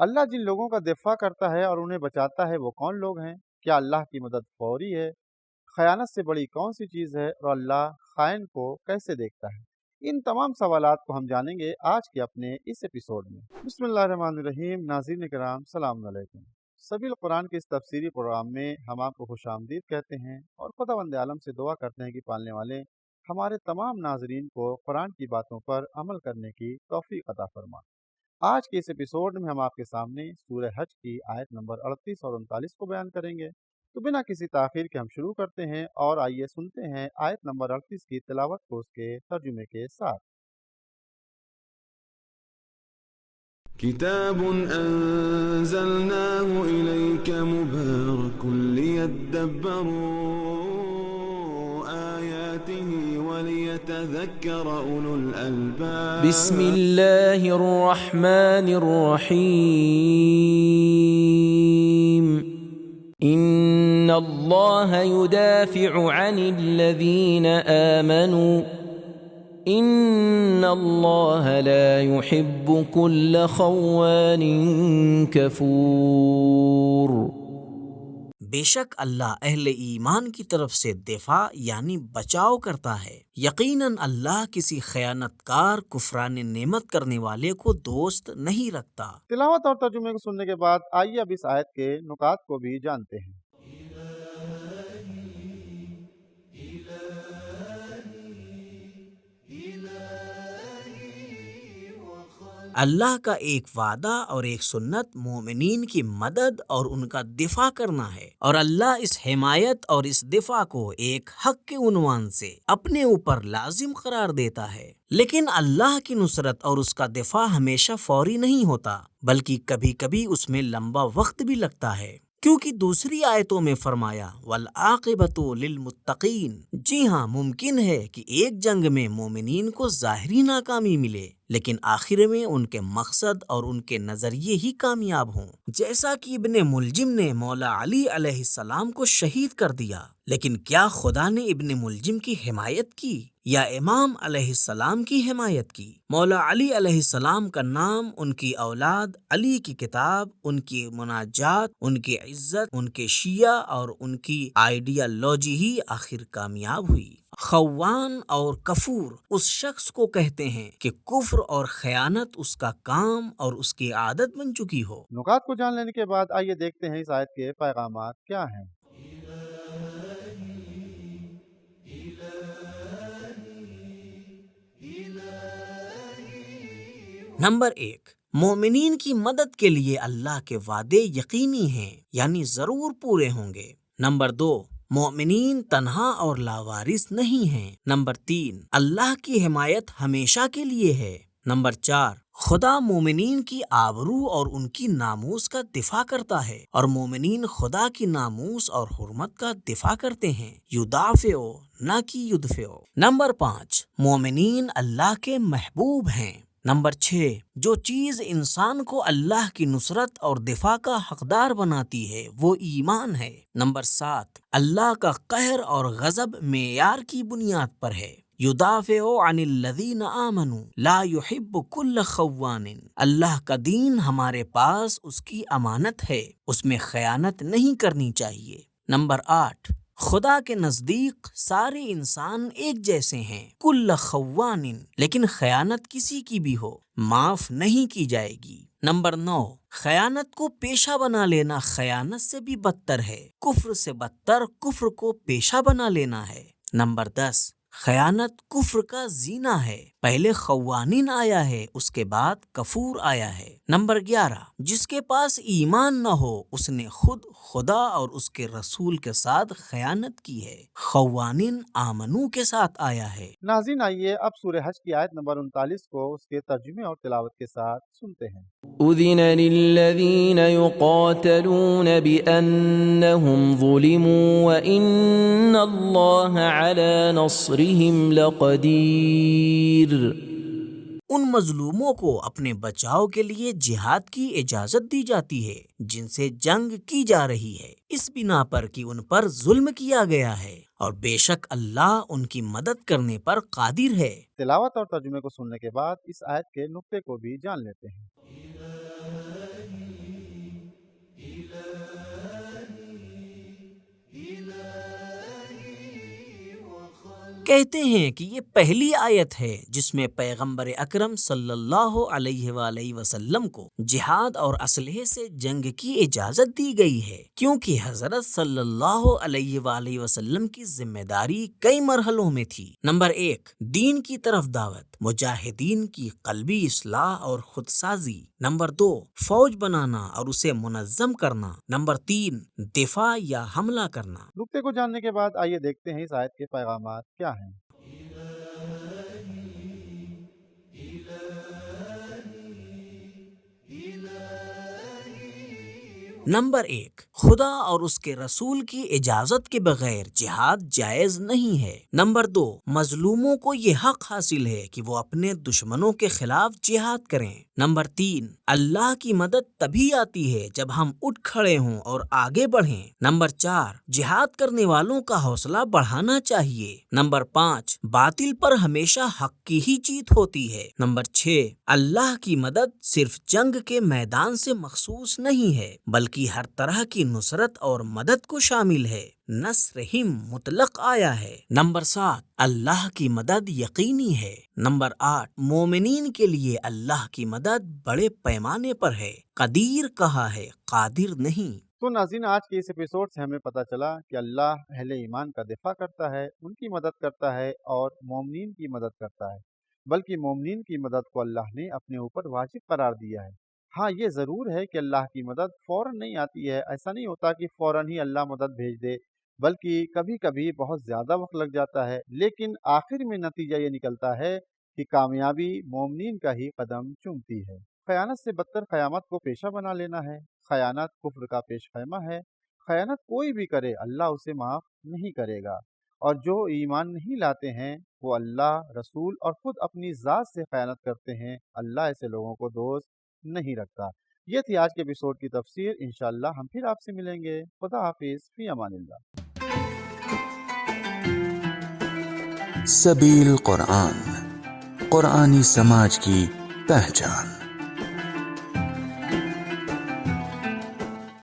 اللہ جن لوگوں کا دفاع کرتا ہے اور انہیں بچاتا ہے وہ کون لوگ ہیں؟ کیا اللہ کی مدد فوری ہے؟ خیانت سے بڑی کون سی چیز ہے؟ اور اللہ خائن کو کیسے دیکھتا ہے؟ ان تمام سوالات کو ہم جانیں گے آج کے اپنے اس ایپیسوڈ میں۔ بسم اللہ الرحمن الرحیم۔ ناظرین کرام، السلام علیکم۔ سبیل قرآن کے اس تفسیری پروگرام میں ہم آپ کو خوش آمدید کہتے ہیں اور خداوند عالم سے دعا کرتے ہیں کہ پالنے والے ہمارے تمام ناظرین کو قرآن کی باتوں پر عمل کرنے کی توفیق عطا فرما۔ آج کے اس ایپیسوڈ میں ہم آپ کے سامنے سورہ حج کی آیت نمبر 38 اور 39 کو بیان کریں گے۔ تو بنا کسی تاخیر کے ہم شروع کرتے ہیں اور آئیے سنتے ہیں آیت نمبر 38 کی تلاوت کو اس کے ترجمے کے ساتھ۔ كتاب أنزلناه إليك مبارك ليدبروا آياته وليتذكر أولو الألباب بسم الله الرحمن الرحيم إن الله يدافع عن الذين آمنوا إن الله لا يحب كل خوان كفور۔ بے شک اللہ اہل ایمان کی طرف سے دفاع یعنی بچاؤ کرتا ہے۔ یقیناً اللہ کسی خیانت کار کفران نعمت کرنے والے کو دوست نہیں رکھتا۔ تلاوت اور ترجمے کو سننے کے بعد آئیے اب اس آیت کے نکات کو بھی جانتے ہیں۔ اللہ کا ایک وعدہ اور ایک سنت مومنین کی مدد اور ان کا دفاع کرنا ہے، اور اللہ اس حمایت اور اس دفاع کو ایک حق کے عنوان سے اپنے اوپر لازم قرار دیتا ہے۔ لیکن اللہ کی نصرت اور اس کا دفاع ہمیشہ فوری نہیں ہوتا، بلکہ کبھی کبھی اس میں لمبا وقت بھی لگتا ہے، کیونکہ دوسری آیتوں میں فرمایا والعاقبۃ للمتقین۔ جی ہاں، ممکن ہے کہ ایک جنگ میں مومنین کو ظاہری ناکامی ملے، لیکن آخر میں ان کے مقصد اور ان کے نظریے ہی کامیاب ہوں، جیسا کہ ابن ملجم نے مولا علی علیہ السلام کو شہید کر دیا۔ لیکن کیا خدا نے ابن ملجم کی حمایت کی یا امام علیہ السلام کی حمایت کی؟ مولا علی علیہ السلام کا نام، ان کی اولاد، علی کی کتاب، ان کی مناجات، ان کی عزت، ان کے شیعہ اور ان کی آئیڈیالوجی ہی آخر کامیاب ہوئی۔ خوان اور کفور اس شخص کو کہتے ہیں کہ کفر اور خیانت اس کا کام اور اس کی عادت بن چکی ہو۔ نکات کو جان لینے کے بعد آئیے دیکھتے ہیں اس آیت کے پیغامات کیا ہیں۔ نمبر 1، مومنین کی مدد کے لیے اللہ کے وعدے یقینی ہیں، یعنی ضرور پورے ہوں گے۔ نمبر 2، مومنین تنہا اور لاوارث نہیں ہیں۔ نمبر 3، اللہ کی حمایت ہمیشہ کے لیے ہے۔ نمبر 4، خدا مومنین کی آبرو اور ان کی ناموس کا دفاع کرتا ہے، اور مومنین خدا کی ناموس اور حرمت کا دفاع کرتے ہیں، یدافعو نہ کہ یدفعو۔ نمبر 5، مومنین اللہ کے محبوب ہیں۔ نمبر 6، جو چیز انسان کو اللہ کی نصرت اور دفاع کا حقدار بناتی ہے وہ ایمان ہے۔ نمبر 7، اللہ کا قہر اور غضب معیار کی بنیاد پر ہے۔ یدافع عن الذین آمنوا لا يحب كل خوان۔ اللہ کا دین ہمارے پاس اس کی امانت ہے، اس میں خیانت نہیں کرنی چاہیے۔ نمبر 8، خدا کے نزدیک سارے انسان ایک جیسے ہیں، کل خوان، لیکن خیانت کسی کی بھی ہو معاف نہیں کی جائے گی۔ نمبر 9، خیانت کو پیشہ بنا لینا خیانت سے بھی بدتر ہے، کفر سے بدتر کفر کو پیشہ بنا لینا ہے۔ نمبر 10، خیانت کفر کا زینہ ہے، پہلے خوانین آیا ہے، اس کے بعد کفور آیا ہے۔ نمبر 11، جس کے پاس ایمان نہ ہو اس نے خود خدا اور اس کے رسول کے ساتھ خیانت کی ہے، خوانین آمنو کے ساتھ آیا ہے۔ ناظرین آئیے اب سورہ حج کی آیت نمبر 39 کو اس کے ترجمے اور تلاوت کے ساتھ سنتے ہیں۔ أذن للذين يقاتلون بأنهم ظلموا وإن الله على نصرهم لقدير۔ ان مظلوموں کو اپنے بچاؤ کے لیے جہاد کی اجازت دی جاتی ہے جن سے جنگ کی جا رہی ہے، اس بنا پر کہ ان پر ظلم کیا گیا ہے، اور بے شک اللہ ان کی مدد کرنے پر قادر ہے۔ تلاوت اور ترجمے کو سننے کے بعد اس آیت کے نقطے کو بھی جان لیتے ہیں۔ کہتے ہیں کہ یہ پہلی آیت ہے جس میں پیغمبر اکرم صلی اللہ علیہ وآلہ وسلم کو جہاد اور اسلحے سے جنگ کی اجازت دی گئی ہے، کیونکہ حضرت صلی اللہ علیہ وآلہ وسلم کی ذمہ داری کئی مرحلوں میں تھی۔ نمبر 1، دین کی طرف دعوت، مجاہدین کی قلبی اصلاح اور خودسازی۔ نمبر 2، فوج بنانا اور اسے منظم کرنا۔ نمبر 3، دفاع یا حملہ کرنا۔ نقطے کو جاننے کے بعد آئیے دیکھتے ہیں اس آیت کے پیغامات کیا ہیں۔ نمبر 1، خدا اور اس کے رسول کی اجازت کے بغیر جہاد جائز نہیں ہے۔ نمبر 2، مظلوموں کو یہ حق حاصل ہے کہ وہ اپنے دشمنوں کے خلاف جہاد کریں۔ نمبر 3، اللہ کی مدد تبھی آتی ہے جب ہم اٹھ کھڑے ہوں اور آگے بڑھیں۔ نمبر 4، جہاد کرنے والوں کا حوصلہ بڑھانا چاہیے۔ نمبر 5، باطل پر ہمیشہ حق کی ہی جیت ہوتی ہے۔ نمبر 6، اللہ کی مدد صرف جنگ کے میدان سے مخصوص نہیں ہے بلکہ ہر طرح کی نصرت اور مدد کو شامل ہے۔ نصرہم مطلق آیا ہے۔ نمبر 7، اللہ کی مدد یقینی ہے۔ نمبر 8، مومنین کے لیے اللہ کی مدد بڑے پیمانے پر ہے۔ قدیر کہا ہے، قادر نہیں۔ تو ناظرین، آج کے اس ایپیسوڈ سے ہمیں پتہ چلا کہ اللہ اہل ایمان کا دفاع کرتا ہے، ان کی مدد کرتا ہے اور مومنین کی مدد کرتا ہے، بلکہ مومنین کی مدد کو اللہ نے اپنے اوپر واجب قرار دیا ہے۔ ہاں، یہ ضرور ہے کہ اللہ کی مدد فوراً نہیں آتی ہے، ایسا نہیں ہوتا کہ فوراً ہی اللہ مدد بھیج دے، بلکہ کبھی کبھی بہت زیادہ وقت لگ جاتا ہے، لیکن آخر میں نتیجہ یہ نکلتا ہے کہ کامیابی مومنین کا ہی قدم چومتی ہے۔ خیانت سے بدتر قیامت کو پیشہ بنا لینا ہے۔ خیانت کفر کا پیش خیمہ ہے۔ خیانت کوئی بھی کرے اللہ اسے معاف نہیں کرے گا، اور جو ایمان نہیں لاتے ہیں وہ اللہ، رسول اور خود اپنی ذات سے خیانت کرتے ہیں، اللہ ایسے لوگوں کو دوست نہیں رکھتا۔ یہ تھی آج کے ایپیسوڈ کی تفسیر۔ انشاءاللہ ہم پھر آپ سے ملیں گے۔ خدا حافظ، فی امان اللہ۔ سبیل قرآن، قرآنی سماج کی پہچان۔